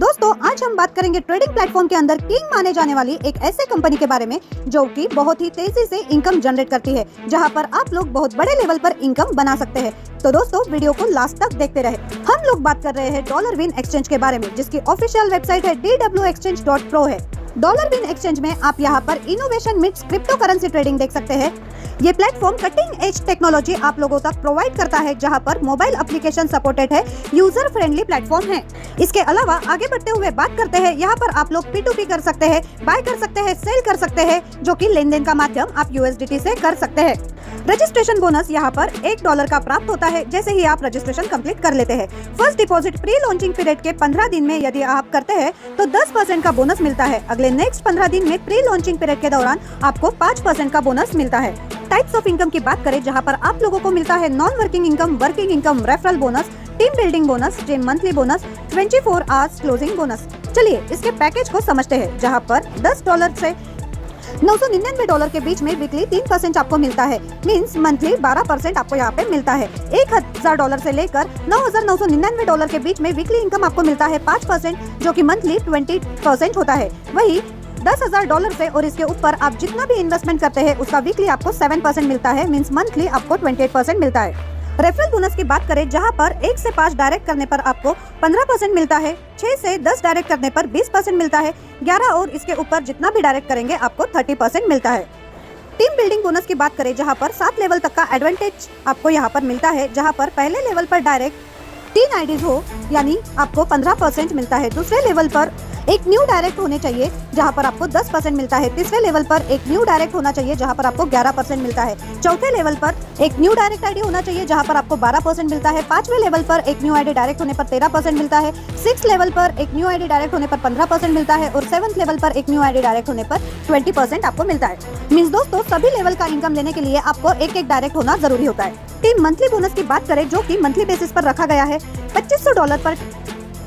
दोस्तों आज हम बात करेंगे ट्रेडिंग प्लेटफॉर्म के अंदर किंग माने जाने वाली एक ऐसे कंपनी के बारे में जो कि बहुत ही तेजी से इनकम जनरेट करती है, जहां पर आप लोग बहुत बड़े लेवल पर इनकम बना सकते हैं। तो दोस्तों वीडियो को लास्ट तक देखते रहे। हम लोग बात कर रहे हैं डॉलर विन एक्सचेंज के बारे में, जिसकी ऑफिशियल वेबसाइट है dwexchange.pro है। डॉलर विन एक्सचेंज में आप यहाँ पर innovation mix crypto currency trading देख सकते हैं। ये प्लेटफॉर्म कटिंग एज टेक्नोलॉजी आप लोगों तक प्रोवाइड करता है, जहां पर मोबाइल एप्लीकेशन सपोर्टेड है, यूजर फ्रेंडली प्लेटफॉर्म है। इसके अलावा आगे बढ़ते हुए बात करते हैं, यहाँ पर आप लोग P2P कर सकते हैं, बाय कर सकते हैं, सेल कर सकते हैं, जो कि लेन देन का माध्यम आप USDT से कर सकते हैं। रजिस्ट्रेशन बोनस यहाँ पर $1 का प्राप्त होता है जैसे ही आप रजिस्ट्रेशन कंप्लीट कर लेते हैं। First deposit pre launching period के 15 दिन में यदि आप करते हैं तो 10% का बोनस मिलता है। अगले नेक्स्ट 15 दिन में प्री लॉन्चिंग पीरियड के दौरान आपको 5% का बोनस मिलता है। टाइप्स ऑफ इनकम की बात करें, जहाँ पर आप लोगों को मिलता है non working income, working income, referral bonus, team building bonus, gym monthly bonus, 24 hours closing bonus. चलिए इसके पैकेज को समझते हैं, जहाँ पर $10 से $999 के बीच में वीकली 3% आपको मिलता है, मींस मंथली 12% आपको यहाँ पे मिलता है। $1000 से लेकर $9999 के बीच में वीकली इनकम आपको मिलता है 5%, जो कि मंथली 20% होता है। वही $10,000 से और इसके ऊपर आप जितना भी इन्वेस्टमेंट करते हैं उसका वीकली आपको 7% मिलता है, मींस मंथली आपको 28% मिलता है। रेफरल बोनस की बात करें, जहां पर 1 से 5 डायरेक्ट करने पर आपको 15% मिलता है, 6 से 10 डायरेक्ट करने पर 20% मिलता है, 11 और इसके ऊपर जितना भी डायरेक्ट करेंगे आपको 30% मिलता है। टीम बिल्डिंग बोनस की बात करें, जहां पर 7 लेवल तक का एडवांटेज आपको यहां पर मिलता है, जहां पर पहले लेवल पर डायरेक्ट 3 आईडीज हो यानी आपको 15% मिलता है। दूसरे लेवल पर एक न्यू डायरेक्ट होने चाहिए, जहां पर आपको 10% मिलता है। तीसरे लेवल पर एक न्यू डायरेक्ट होना चाहिए, जहां पर आपको 11% मिलता है। चौथे लेवल पर एक न्यू डायरेक्ट आईडी होना चाहिए, जहां पर आपको 12% मिलता है। 5वें लेवल पर एक न्यू आईडी डायरेक्ट होने पर 13% मिलता है। 6th लेवल पर एक न्यू आईडी डायरेक्ट होने पर 15% मिलता है और 7th लेवल पर एक न्यू आईडी डायरेक्ट होने पर 20% आपको मिलता है। मींस दोस्तों सभी लेवल का इनकम लेने के लिए आपको एक डायरेक्ट होना जरूरी होता है। टीम मंथली बोनस की बात करें, जो कि मंथली बेसिस पर रखा गया है, $2500 पर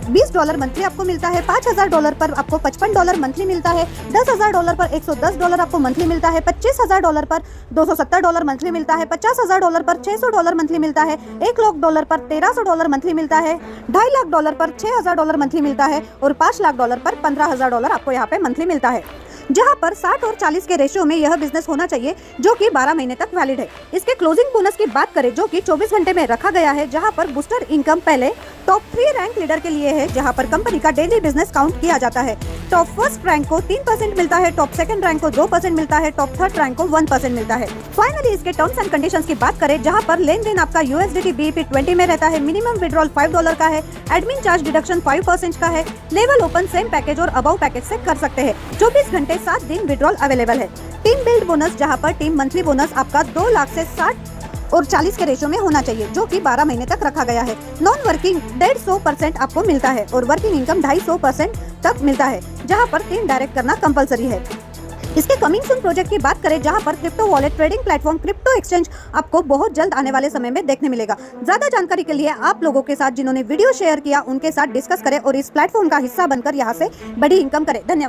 $20 मंथली आपको मिलता है। $5000 पर आपको $55 मंथली मिलता है। $10,000 पर $110 आपको मंथली मिलता है। $25,000 पर $270 मंथली मिलता है। $50,000 पर $600 मंथली मिलता है। $1,00,000 पर $1,300 मंथली मिलता है। $2.5 लाख पर $6,000 मंथली मिलता है और $5,00,000 पर $15,000 आपको यहाँ पे मंथली मिलता है। जहां पर 60 और 40 के रेशियो में यह बिजनेस होना चाहिए, जो कि 12 महीने तक वैलिड है। इसके क्लोजिंग बोनस की बात करें, जो कि 24 घंटे में रखा गया है, जहां पर बूस्टर इनकम पहले टॉप 3 रैंक लीडर के लिए है, जहां पर कंपनी का डेली बिजनेस काउंट किया जाता है। टॉप 1st रैंक को 3% मिलता है, टॉप 2nd रैंक को 2% मिलता है, टॉप 3rd रैंक को 1% मिलता है। फाइनली इसके टर्म्स एंड कंडीशंस की बात करें, जहां पर लेन देन आपका USDT BEP 20 में रहता है, मिनिमम विड्रॉल $5 का है, एडमिन चार्ज डिडक्शन 5% का है, लेवल ओपन सेम पैकेज और अबव पैकेज से कर सकते हैं। 24 घंटे 7 दिन विड्रॉल अवेलेबल है। टीम बिल्ड बोनस, जहां पर टीम मंथली बोनस आपका 2 लाख से 60 और 40 के रेशियो में होना चाहिए, जो कि 12 महीने तक रखा गया है। नॉन वर्किंग 150% आपको मिलता है और वर्किंग इनकम 250% तक मिलता है, जहां पर 3 डायरेक्ट करना कंपलसरी है। इसके कमिंग सून प्रोजेक्ट की बात करें, जहां पर crypto wallet trading platform crypto exchange आपको बहुत जल्द आने वाले समय में देखने मिलेगा। ज्यादा जानकारी के लिए आप लोगों के साथ जिन्होंने वीडियो शेयर किया उनके साथ डिस्कस करें और इस प्लेटफॉर्म का हिस्सा बनकर यहां से बड़ी इनकम करें। धन्यवाद।